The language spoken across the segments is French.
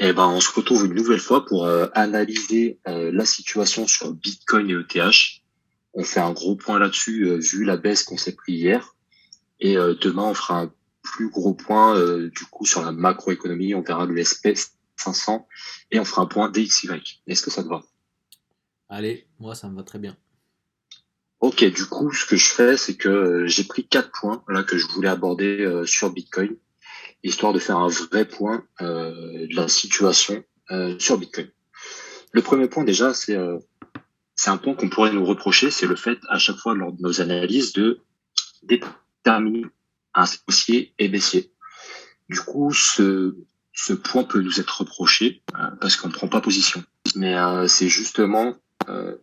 Eh ben, on se retrouve une nouvelle fois pour analyser la situation sur Bitcoin et ETH. On fait un gros point là-dessus vu la baisse qu'on s'est pris hier. Et demain, on fera un plus gros point du coup sur la macroéconomie. On verra le SP 500 et on fera un point DXY. Est-ce que ça te va? Allez, moi ça me va très bien. Ok, du coup, ce que je fais, c'est que j'ai pris 4 points là que je voulais aborder sur Bitcoin, histoire de faire un vrai point de la situation sur Bitcoin. Le premier point déjà, c'est un point qu'on pourrait nous reprocher, c'est le fait à chaque fois lors de nos analyses de déterminer un haussier et baissier. Du coup, ce point peut nous être reproché parce qu'on ne prend pas position. Mais c'est justement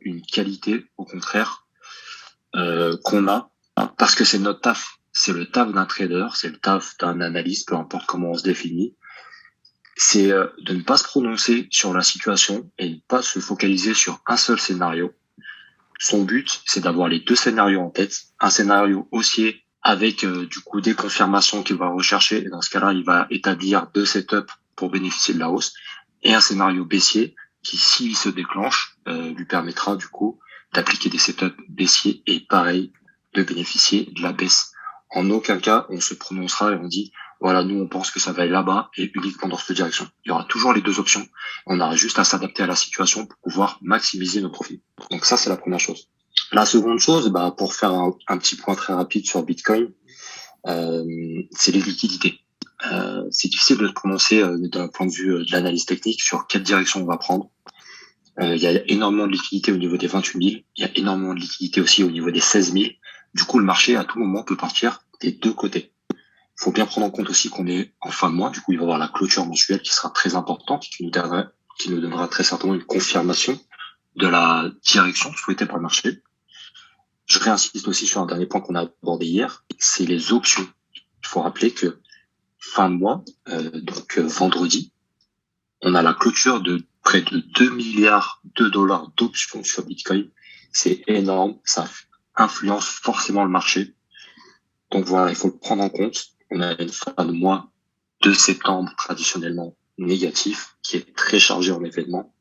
une qualité, au contraire, qu'on a parce que c'est notre taf. C'est le taf d'un trader, c'est le taf d'un analyste, peu importe comment on se définit. C'est de ne pas se prononcer sur la situation et ne pas se focaliser sur un seul scénario. Son but, c'est d'avoir les deux scénarios en tête. Un scénario haussier avec du coup des confirmations qu'il va rechercher. Et dans ce cas-là, il va établir deux setups pour bénéficier de la hausse. Et un scénario baissier qui, s'il se déclenche, lui permettra du coup d'appliquer des setups baissiers et pareil, de bénéficier de la baisse. En aucun cas, on se prononcera et on dit, voilà, nous, on pense que ça va aller là-bas et uniquement dans cette direction. Il y aura toujours les deux options. On aura juste à s'adapter à la situation pour pouvoir maximiser nos profits. Donc ça, c'est la première chose. La seconde chose, pour faire un petit point très rapide sur Bitcoin, c'est les liquidités. C'est difficile de se prononcer d'un point de vue de l'analyse technique sur quelle direction on va prendre. Il y a énormément de liquidités au niveau des 28 000. Il y a énormément de liquidités aussi au niveau des 16 000. Du coup, le marché, à tout moment, peut partir des deux côtés. Il faut bien prendre en compte aussi qu'on est en fin de mois. Du coup, il va y avoir la clôture mensuelle qui sera très importante, qui nous donnera très certainement une confirmation de la direction souhaitée par le marché. Je réinsiste aussi sur un dernier point qu'on a abordé hier, c'est les options. Il faut rappeler que fin de mois, donc vendredi, on a la clôture de près de 2 milliards de dollars d'options sur Bitcoin. C'est énorme, ça influence forcément le marché. Donc voilà, il faut le prendre en compte. On a une fin de mois de septembre traditionnellement négatif, qui est très chargé en événements.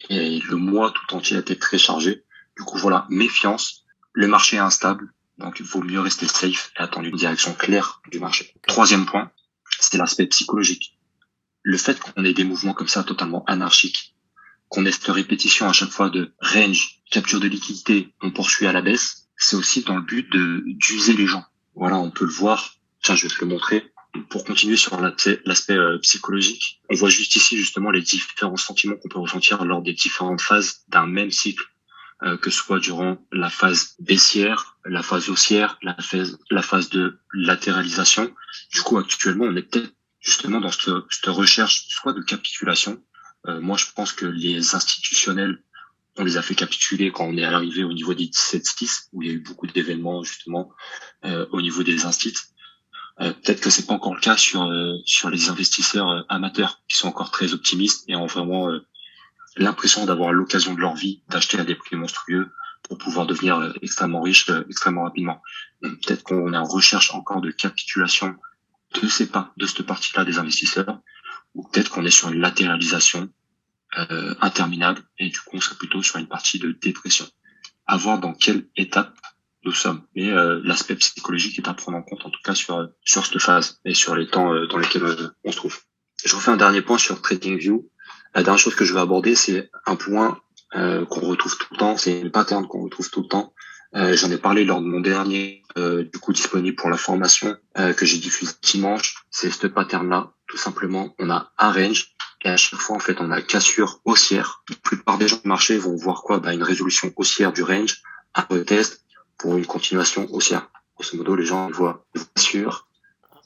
Et le mois tout entier a été très chargé. Du coup, voilà, méfiance. Le marché est instable, donc il vaut mieux rester safe et attendre une direction claire du marché. Troisième point, c'est l'aspect psychologique. Le fait qu'on ait des mouvements comme ça totalement anarchiques, qu'on ait cette répétition à chaque fois de range, capture de liquidité, on poursuit à la baisse, c'est aussi dans le but d'user les gens. Voilà, on peut le voir. Tiens, je vais te le montrer. Pour continuer sur l'aspect psychologique, on voit juste ici justement les différents sentiments qu'on peut ressentir lors des différentes phases d'un même cycle, que ce soit durant la phase baissière, la phase haussière, la phase de latéralisation. Du coup, actuellement, on est peut-être justement dans cette recherche soit de capitulation. Moi, je pense que les institutionnels, on les a fait capituler quand on est arrivé au niveau des 17-6, où il y a eu beaucoup d'événements justement au niveau des instituts. Peut-être que c'est pas encore le cas sur les investisseurs amateurs qui sont encore très optimistes et ont vraiment l'impression d'avoir l'occasion de leur vie d'acheter à des prix monstrueux pour pouvoir devenir extrêmement riche extrêmement rapidement. Peut-être qu'on est en recherche encore de capitulation de cette partie-là des investisseurs, ou peut-être qu'on est sur une latéralisation interminable et du coup on serait plutôt sur une partie de dépression. À voir dans quelle étape nous sommes. Mais l'aspect psychologique est à prendre en compte, en tout cas sur cette phase et sur les temps dans lesquels on se trouve. Je refais un dernier point sur TradingView. La dernière chose que je vais aborder, c'est un point qu'on retrouve tout le temps, c'est une pattern qu'on retrouve tout le temps. J'en ai parlé lors de mon dernier, du coup disponible pour la formation que j'ai diffusé dimanche. C'est ce pattern-là, tout simplement. On a un range et à chaque fois, en fait, on a cassure haussière. La plupart des gens du marché vont voir quoi? Une résolution haussière du range, un retest pour une continuation haussière. Grosso modo, les gens voient cassure,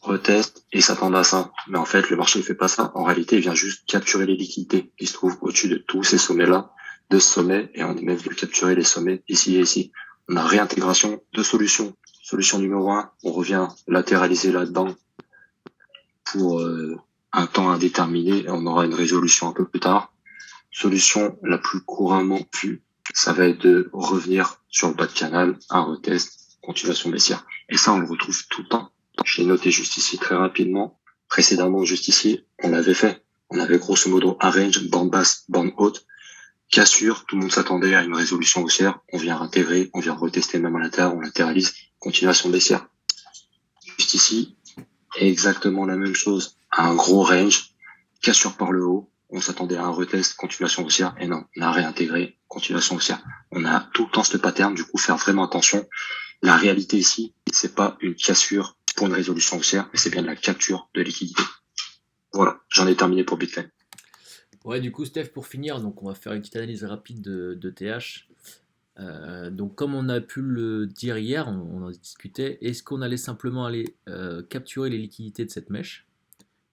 retest et s'attendent à ça. Mais en fait, le marché ne fait pas ça. En réalité, il vient juste capturer les liquidités qui se trouvent au-dessus de tous ces sommets-là, de ce sommet, et on est même venu capturer les sommets ici et ici. On a réintégration de solutions. Solution numéro 1, on revient latéraliser là-dedans pour un temps indéterminé et on aura une résolution un peu plus tard. Solution la plus couramment vue, ça va être de revenir sur le bas de canal, un retest, continuation baissière. Et ça, on le retrouve tout le temps. Je l'ai noté juste ici très rapidement. Précédemment, juste ici, on l'avait fait. On avait grosso modo un range, bande basse, bande haute. Cassure, tout le monde s'attendait à une résolution haussière. On vient réintégrer, on vient retester même à l'intérieur, on latéralise, continuation baissière. Juste ici, exactement la même chose. Un gros range, cassure par le haut. On s'attendait à un retest, continuation haussière. Et non, on a réintégré, continuation haussière. On a tout le temps ce pattern, du coup, faire vraiment attention. La réalité ici, c'est pas une cassure pour une résolution haussière, mais c'est bien de la capture de liquidité. Voilà, j'en ai terminé pour Bitcoin. Ouais, du coup, Steph, pour finir, donc on va faire une petite analyse rapide de TH. Donc, comme on a pu le dire hier, on en discutait, est-ce qu'on allait simplement aller capturer les liquidités de cette mèche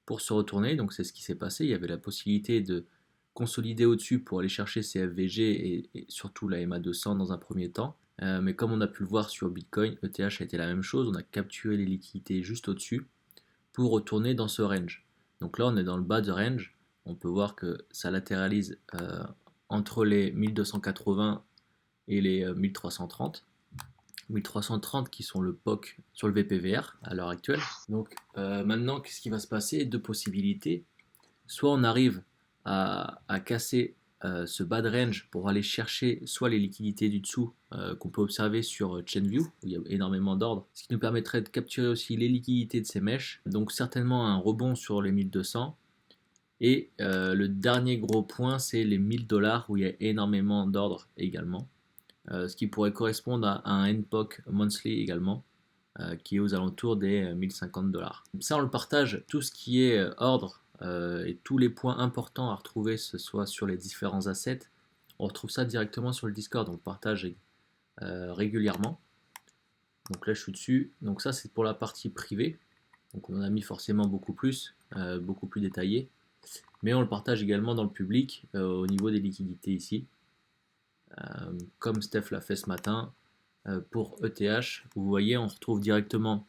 pour se retourner? Donc, c'est ce qui s'est passé. Il y avait la possibilité de consolider au-dessus pour aller chercher ces FVG et surtout la MA200 dans un premier temps. Mais comme on a pu le voir sur Bitcoin, ETH a été la même chose. On a capturé les liquidités juste au-dessus pour retourner dans ce range. Donc là, on est dans le bas de range. On peut voir que ça latéralise entre les 1280 et les 1330. 1330 qui sont le POC sur le VPVR à l'heure actuelle. Donc maintenant, qu'est-ce qui va se passer? Deux possibilités. Soit on arrive à casser ce bas de range pour aller chercher soit les liquidités du dessous qu'on peut observer sur ChainView, où il y a énormément d'ordres, ce qui nous permettrait de capturer aussi les liquidités de ces mèches, donc certainement un rebond sur les 1200. Et le dernier gros point, c'est les 1000 $ où il y a énormément d'ordres également, ce qui pourrait correspondre à un NPOC monthly également, qui est aux alentours des 1050 $. Ça, on le partage, tout ce qui est ordre et tous les points importants à retrouver, ce soit sur les différents assets, on retrouve ça directement sur le Discord, on le partage régulièrement. Donc là, je suis dessus. Donc ça, c'est pour la partie privée. Donc on en a mis forcément beaucoup plus détaillé. Mais on le partage également dans le public au niveau des liquidités ici. Comme Steph l'a fait ce matin pour ETH. Vous voyez, on retrouve directement.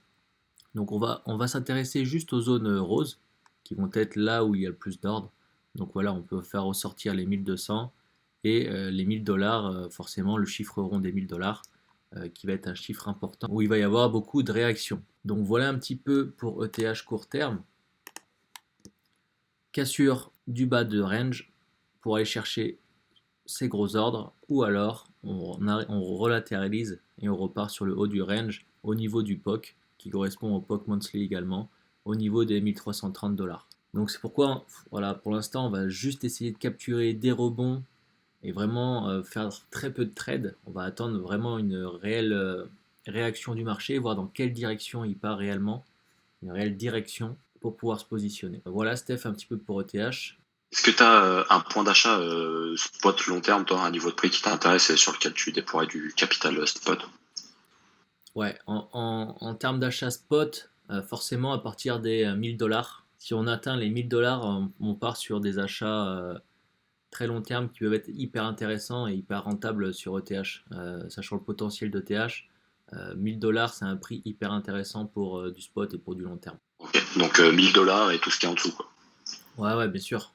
Donc on va s'intéresser juste aux zones roses qui vont être là où il y a le plus d'ordre. Donc voilà, on peut faire ressortir les 1200 et les 1000 $, forcément le chiffre rond des 1000 $, qui va être un chiffre important où il va y avoir beaucoup de réactions. Donc voilà un petit peu pour ETH court terme. Cassure du bas de range pour aller chercher ces gros ordres, ou alors on relatéralise et on repart sur le haut du range au niveau du POC qui correspond au POC monthly également au niveau des 1330 $. Donc c'est pourquoi voilà, pour l'instant on va juste essayer de capturer des rebonds et vraiment faire très peu de trades. On va attendre vraiment une réelle réaction du marché, voir dans quelle direction il part réellement, une réelle direction pour pouvoir se positionner. Voilà Steph un petit peu pour ETH. Est-ce que tu as un point d'achat spot long terme, toi, un niveau de prix qui t'intéresse et sur lequel tu déploierais du capital spot? Ouais, en termes d'achat spot, forcément à partir des 1000 $, si on atteint les 1000 $, on part sur des achats très long terme qui peuvent être hyper intéressants et hyper rentables sur ETH. Sachant le potentiel d'ETH, 1000 $, c'est un prix hyper intéressant pour du spot et pour du long terme. Ok, donc 1000 $ et tout ce qui est en dessous, quoi. Ouais, bien sûr.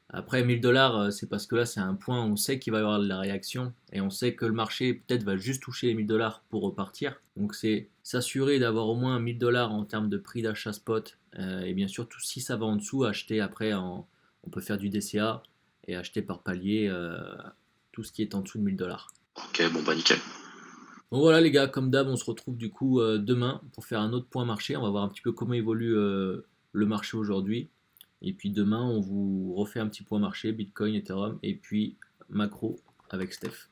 Après 1000 $, c'est parce que là c'est un point où on sait qu'il va y avoir de la réaction et on sait que le marché peut-être va juste toucher les 1000 $ pour repartir. Donc c'est s'assurer d'avoir au moins 1000 $ en termes de prix d'achat spot et bien sûr tout, si ça va en dessous, acheter après on peut faire du DCA et acheter par palier tout ce qui est en dessous de 1000 $. Ok, bon bah nickel. Donc voilà les gars, comme d'hab on se retrouve du coup demain pour faire un autre point marché. On va voir un petit peu comment évolue le marché aujourd'hui. Et puis demain, on vous refait un petit point marché, Bitcoin, Ethereum, et puis macro avec Steph.